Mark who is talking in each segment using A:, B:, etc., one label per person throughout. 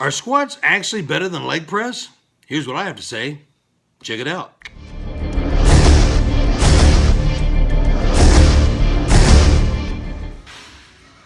A: Are squats actually better than leg press? Here's what I have to say. Check it out.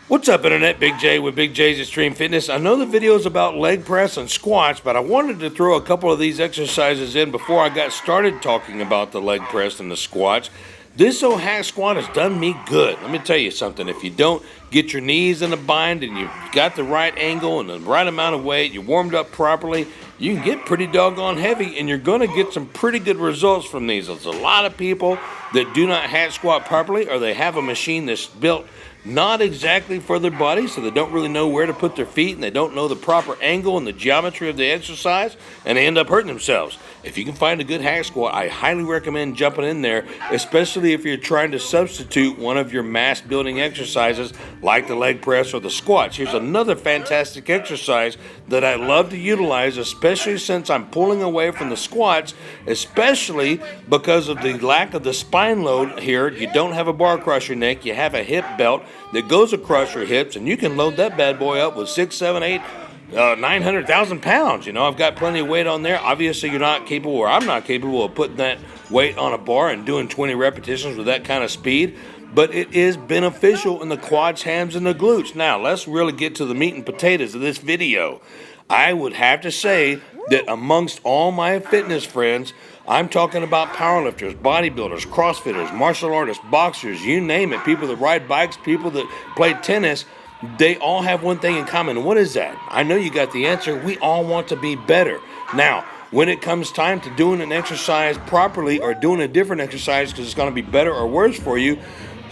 A: What's up, Internet? Big J with Big J's Extreme Fitness. I know the video is about leg press and squats, but I wanted to throw a couple of these exercises in before I got started talking about the leg press and the squats. This old hack squat has done me good. Let me tell you something. If you don't get your knees in a bind and you've got the right angle and the right amount of weight, you're warmed up properly, you can get pretty doggone heavy and you're going to get some pretty good results from these. There's a lot of people that do not hack squat properly, or they have a machine that's built not exactly for their body, so they don't really know where to put their feet, and they don't know the proper angle and the geometry of the exercise, and they end up hurting themselves. If you can find a good hack squat, I highly recommend jumping in there, especially if you're trying to substitute one of your mass building exercises like the leg press or the squats. Here's another fantastic exercise that I love to utilize, especially since I'm pulling away from the squats, especially because of the lack of the spine load here. You don't have a bar across your neck, you have a hip belt that goes across your hips, and you can load that bad boy up with 6, 7, 8, 900,000 pounds. You know, I've got plenty of weight on there. Obviously, you're not capable, or I'm not capable of putting that weight on a bar and doing 20 repetitions with that kind of speed, but it is beneficial in the quads, hams, and the glutes. Now, let's really get to the meat and potatoes of this video. I would have to say that amongst all my fitness friends, I'm talking about powerlifters, bodybuilders, crossfitters, martial artists, boxers, you name it, people that ride bikes, people that play tennis, they all have one thing in common. What is that? I know you got the answer. We all want to be better. Now, when it comes time to doing an exercise properly or doing a different exercise because it's going to be better or worse for you,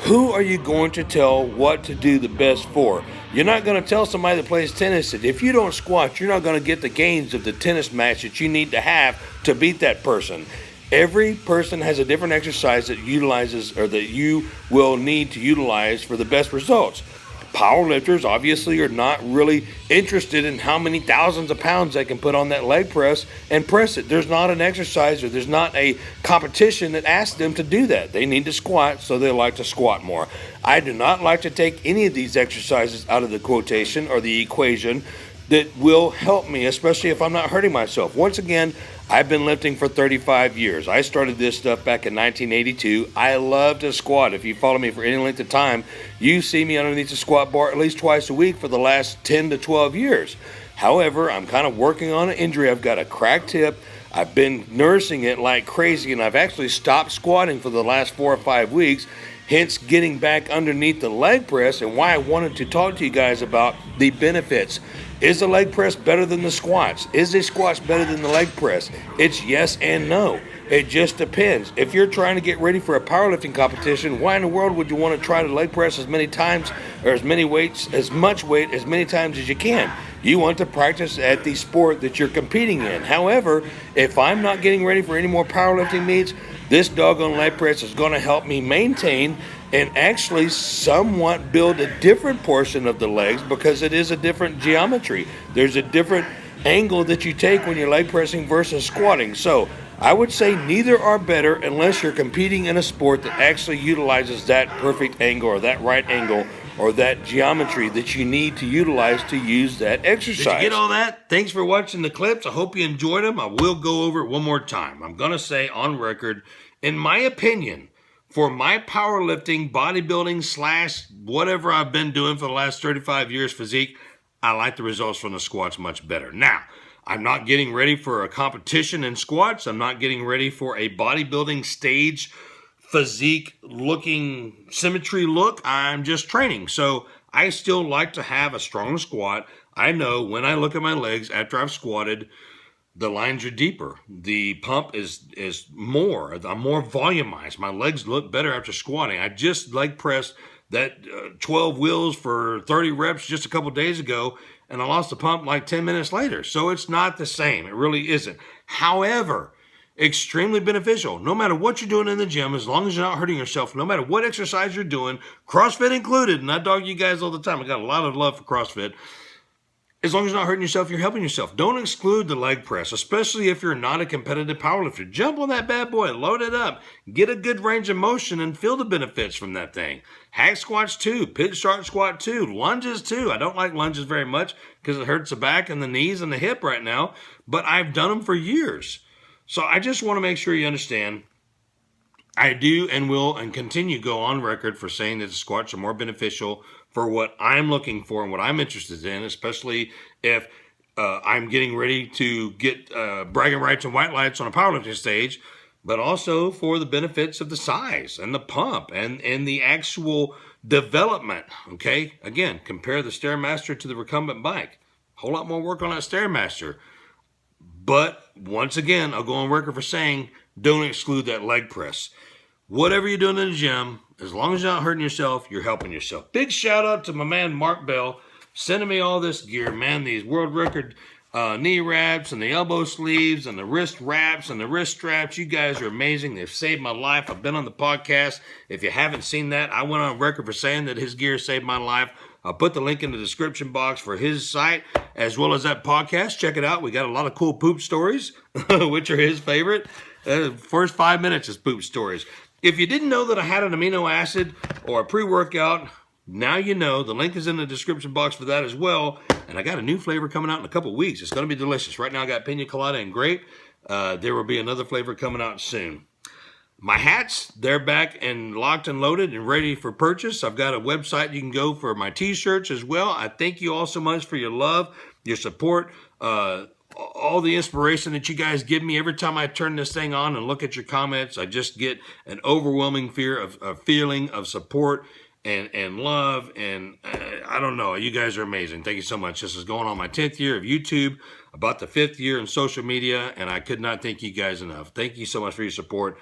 A: who are you going to tell what to do the best for? You're not going to tell somebody that plays tennis that if you don't squat, you're not going to get the gains of the tennis match that you need to have to beat that person. Every person has a different exercise that utilizes, or that you will need to utilize for the best results. Powerlifters obviously are not really interested in how many thousands of pounds they can put on that leg press and press it. There's not an exercise, or there's not a competition that asks them to do that. They need to squat, so they like to squat more. I do not like to take any of these exercises out of the quotation or the equation that will help me, especially if I'm not hurting myself. Once again, I've been lifting for 35 years. I started this stuff back in 1982. I love to squat. If you follow me for any length of time, you see me underneath the squat bar at least twice a week for the last 10 to 12 years. However, I'm kind of working on an injury. I've got a cracked hip. I've been nursing it like crazy, and I've actually stopped squatting for the last 4 or 5 weeks, hence getting back underneath the leg press, and why I wanted to talk to you guys about the benefits. Is the leg press better than the squats? Is the squats better than the leg press? It's yes and no. It just depends. If you're trying to get ready for a powerlifting competition, why in the world would you want to try to leg press as many times, or as much weight as many times as you can? You want to practice at the sport that you're competing in. However, if I'm not getting ready for any more powerlifting meets, this doggone leg press is going to help me maintain and actually somewhat build a different portion of the legs, because it is a different geometry. There's a different angle that you take when you're leg pressing versus squatting. So I would say neither are better unless you're competing in a sport that actually utilizes that perfect angle, or that right angle, or that geometry that you need to utilize to use that exercise. Did you get all that? Thanks for watching the clips. I hope you enjoyed them. I will go over it one more time. I'm going to say on record, in my opinion, for my powerlifting, bodybuilding / whatever I've been doing for the last 35 years physique, I like the results from the squats much better. Now, I'm not getting ready for a competition in squats. I'm not getting ready for a bodybuilding stage physique looking symmetry look. I'm just training. So I still like to have a strong squat. I know when I look at my legs after I've squatted, the lines are deeper. The pump is more. I'm more volumized. My legs look better after squatting. I just leg pressed that 12 wheels for 30 reps just a couple days ago, and I lost the pump like 10 minutes later. So it's not the same. It really isn't. However, extremely beneficial. No matter what you're doing in the gym, as long as you're not hurting yourself, no matter what exercise you're doing, CrossFit included, and I dog you guys all the time. I got a lot of love for CrossFit. As long as you're not hurting yourself, you're helping yourself. Don't exclude the leg press, especially if you're not a competitive powerlifter. Jump on that bad boy, load it up, get a good range of motion, and feel the benefits from that thing. Hack squats too, pig shark squat too, lunges too. I don't like lunges very much because it hurts the back and the knees and the hip right now, but I've done them for years. So I just want to make sure you understand, I do and will and continue go on record for saying that the squats are more beneficial for what I'm looking for and what I'm interested in, especially if I'm getting ready to get bragging rights and white lights on a powerlifting stage, but also for the benefits of the size and the pump and the actual development, okay? Again, compare the Stairmaster to the recumbent bike. A whole lot more work on that Stairmaster. But once again, I'll go on record for saying, don't exclude that leg press. Whatever you're doing in the gym, as long as you're not hurting yourself, you're helping yourself. Big shout out to my man Mark Bell, sending me all this gear, man. These world record knee wraps and the elbow sleeves and the wrist wraps and the wrist straps. You guys are amazing. They've saved my life. I've been on the podcast. If you haven't seen that, I went on record for saying that his gear saved my life. I'll put the link in the description box for his site as well as that podcast. Check it out. We got a lot of cool poop stories, which are his favorite. First 5 minutes is poop stories. If you didn't know that I had an amino acid or a pre-workout, now you know. The link is in the description box for that as well. And I got a new flavor coming out in a couple weeks. It's going to be delicious. Right now I got pina colada and grape. There will be another flavor coming out soon. My hats, they're back and locked and loaded and ready for purchase. I've got a website you can go for my t-shirts as well. I thank you all so much for your love, your support, all the inspiration that you guys give me. Every time I turn this thing on and look at your comments, I just get an overwhelming feeling of support and love. And I don't know, you guys are amazing. Thank you so much. This is going on my 10th year of YouTube, about the 5th year in social media, and I could not thank you guys enough. Thank you so much for your support,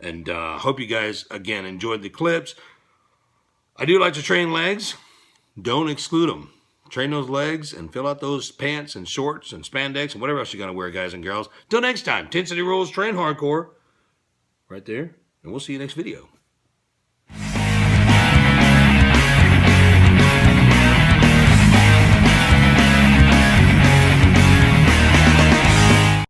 A: and hope you guys, again, enjoyed the clips. I do like to train legs. Don't exclude them. Train those legs and fill out those pants and shorts and spandex and whatever else you're going to wear, guys and girls. Till next time, 10 City Rules, train hardcore. Right there, and we'll see you next video.